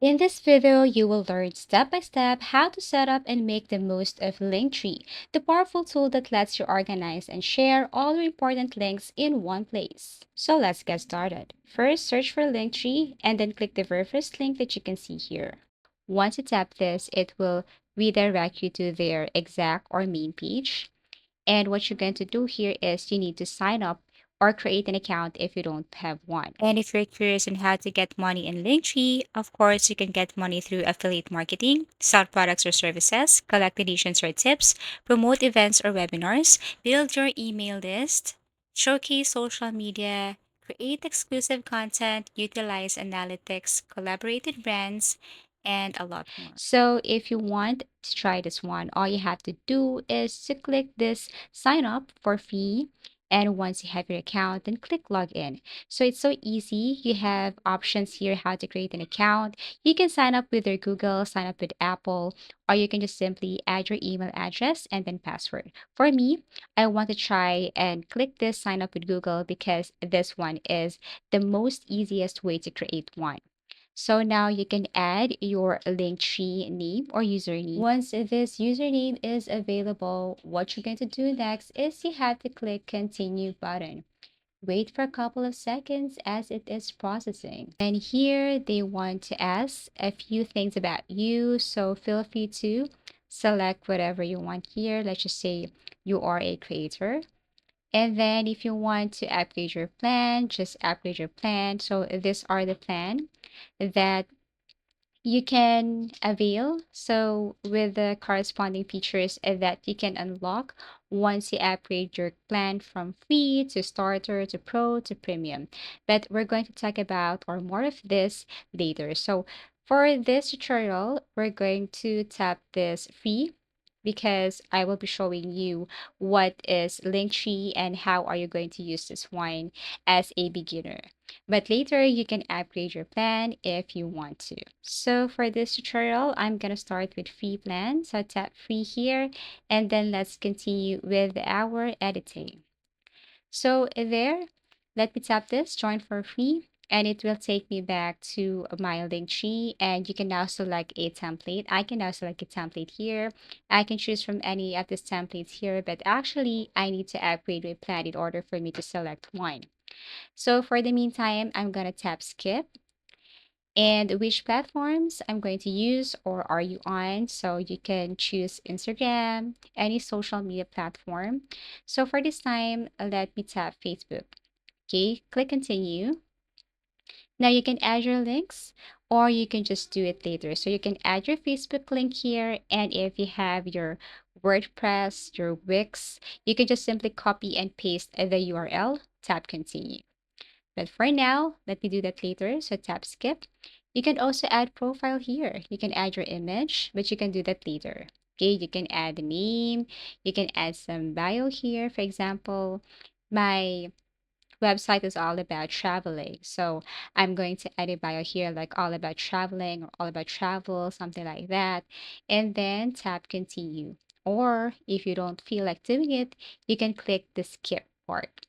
In this video, you will learn step by step how to set up and make the most of Linktree, the powerful tool that lets you organize and share all your important links in one place. So let's get started. First, search for Linktree and then click the very first link that you can see here. Once you tap this, it will redirect you to their exact or main page. And what you're going to do here is you need to sign up or create an account if you don't have one. And if you're curious on how to get money in Linktree, of course, you can get money through affiliate marketing, sell products or services, collect donations or tips, promote events or webinars, build your email list, showcase social media, create exclusive content, utilize analytics, collaborate with brands, and a lot more. So if you want to try this one, all you have to do is to click this sign up for free. And once you have your account, then click login. So it's so easy. You have options here how to create an account. You can sign up with your Google, sign up with Apple, or you can just simply add your email address and then password. For me, I want to try and click this sign up with Google because this one is the most easiest way to create one. So now you can add your Linktree name or username. Once this username is available, what you're going to do next is you have to click continue button. Wait for a couple of seconds as it is processing. And here they want to ask a few things about you, so feel free to select whatever you want here. Let's just say you are a creator. And then if you want to upgrade your plan, just upgrade your plan. So these are the plan that you can avail. So with the corresponding features that you can unlock once you upgrade your plan from free to starter to pro to premium. But we're going to talk about or more of this later. So for this tutorial, we're going to tap this free because I will be showing you what is Linktree and how are you going to use this one as a beginner. But later you can upgrade your plan if you want to. So for this tutorial, I'm going to start with free plan. So tap free here and then let's continue with our editing. So there, let me tap this join for free and it will take me back to my link tree and you can now select a template. I can now select a template here. I can choose from any of these templates here, but actually I need to upgrade my plan in order for me to select one. So for the meantime, I'm going to tap skip and which platforms I'm going to use or are you on. So you can choose Instagram, any social media platform. So for this time, let me tap Facebook. Okay, click continue. Now you can add your links or you can just do it later. So you can add your Facebook link here. And if you have your WordPress, your Wix, you can just simply copy and paste the URL, tap continue. But for now, let me do that later. So tap skip. You can also add profile here. You can add your image, but you can do that later. Okay, you can add the name. You can add some bio here. For example, my website is all about traveling. So I'm going to add a bio here like all about traveling or all about travel, something like that. And then tap continue. Or if you don't feel like doing it, you can click the skip part.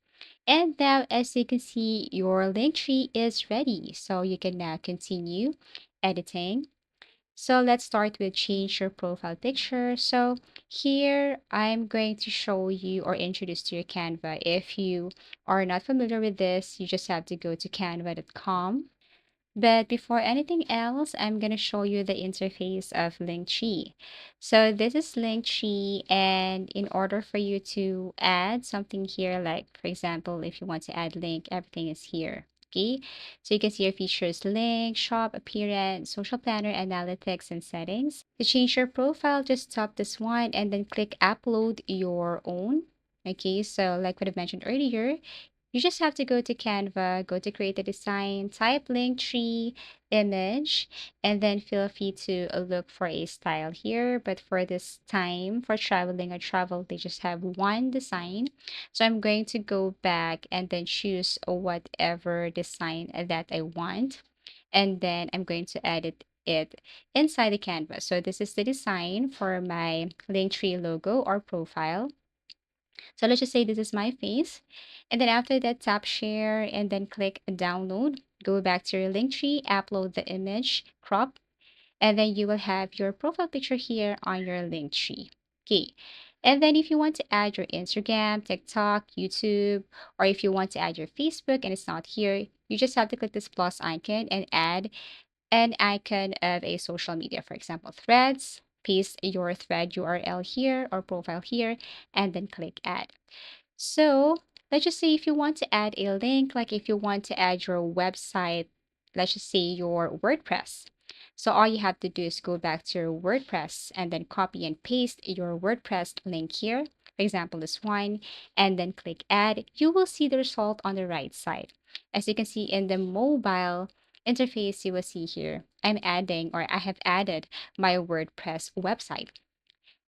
And now, as you can see, your link tree is ready. So you can now continue editing. So let's start with change your profile picture. So here I'm going to show you or introduce to your Canva. If you are not familiar with this, you just have to go to canva.com. But before anything else, I'm going to show you the interface of Linktree. So this is Linktree, and in order for you to add something here, like for example, if you want to add link, everything is here. Okay, so you can see your features, link, shop, appearance, social planner, analytics, and settings. To change your profile, just tap this one and then click upload your own. Okay, so like what I mentioned earlier, you just have to go to Canva, go to create a design, type Linktree image, and then feel free to look for a style here. But for this time, for traveling or travel, they just have one design. So I'm going to go back and then choose whatever design that I want. And then I'm going to edit it inside the canvas. So this is the design for my Linktree logo or profile. So let's just say this is my face. And then after that, tap share and then click download. Go back to your Linktree, upload the image, crop, and then you will have your profile picture here on your Linktree. Okay. And then if you want to add your Instagram, TikTok, YouTube, or if you want to add your Facebook and it's not here, you just have to click this plus icon and add an icon of a social media, for example, Threads. Paste your thread URL here or profile here, and then click add. So let's just say if you want to add a link, like if you want to add your website, let's just say your WordPress. So all you have to do is go back to your WordPress and then copy and paste your WordPress link here. For example, this one, and then click add. You will see the result on the right side. As you can see in the mobile interface, you will see here, I'm adding or I have added my WordPress website.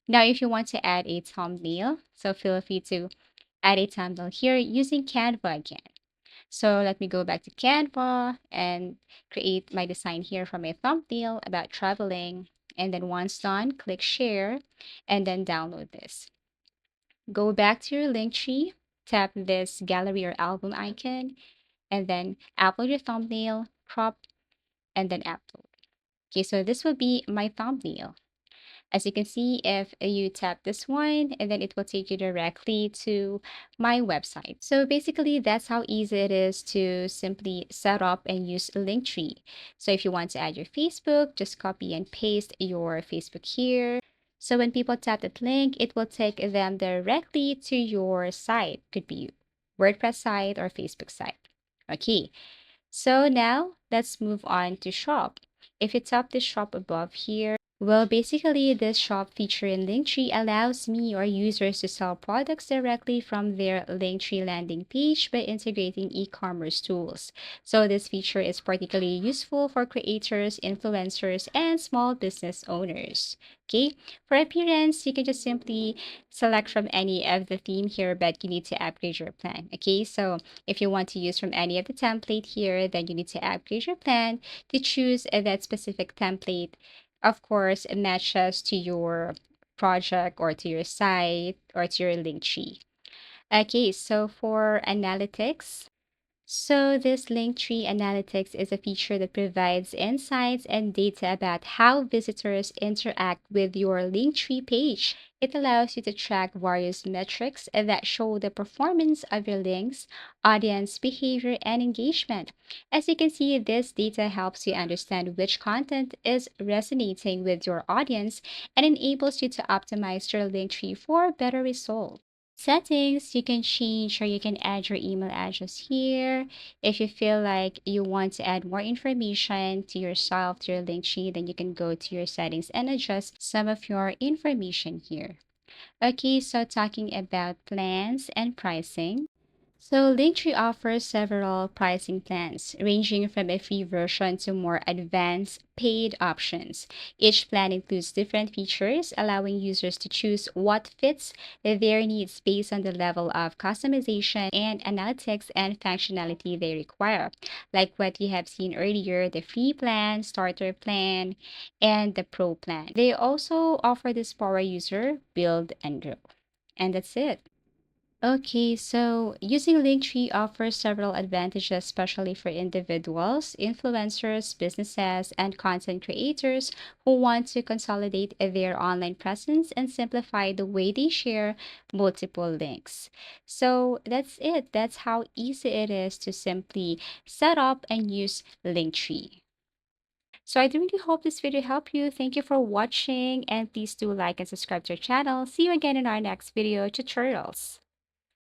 Now, if you want to add a thumbnail, so feel free to add a thumbnail here using Canva again. So let me go back to Canva and create my design here from a thumbnail about traveling. And then once done, click share and then download this. Go back to your link tree, tap this gallery or album icon, and then upload your thumbnail, crop, and then upload. Okay, so this will be my thumbnail. As you can see, if you tap this one, and then it will take you directly to my website. So basically, that's how easy it is to simply set up and use Linktree. So if you want to add your Facebook, just copy and paste your Facebook here. So when people tap that link, it will take them directly to your site. Could be WordPress site or Facebook site. Okay, so now let's move on to shop. If you tap the shop above here, well, basically, this shop feature in Linktree allows me or users to sell products directly from their Linktree landing page by integrating e-commerce tools. So this feature is particularly useful for creators, influencers, and small business owners. Okay, for appearance, you can just simply select from any of the theme here, but you need to upgrade your plan. Okay, so if you want to use from any of the template here, then you need to upgrade your plan to choose that specific template. Of course, it matches to your project or to your site or to your link tree. Okay, so for analytics, so this Linktree Analytics is a feature that provides insights and data about how visitors interact with your Linktree page. It allows you to track various metrics that show the performance of your links, audience behavior, and engagement. As you can see, this data helps you understand which content is resonating with your audience and enables you to optimize your Linktree for better results. Settings, you can change or you can add your email address here. If you feel like you want to add more information to yourself, to your link sheet, then you can go to your settings and adjust some of your information here. Okay, so talking about plans and pricing. So Linktree offers several pricing plans, ranging from a free version to more advanced paid options. Each plan includes different features, allowing users to choose what fits their needs based on the level of customization and analytics and functionality they require. Like what you have seen earlier, the free plan, starter plan, and the pro plan. They also offer this power user, build, and grow. And that's it. Okay, so using Linktree offers several advantages, especially for individuals, influencers, businesses, and content creators who want to consolidate their online presence and simplify the way they share multiple links. So that's it. That's how easy it is to simply set up and use Linktree. So I do really hope this video helped you. Thank you for watching, and please do like and subscribe to our channel. See you again in our next video tutorials.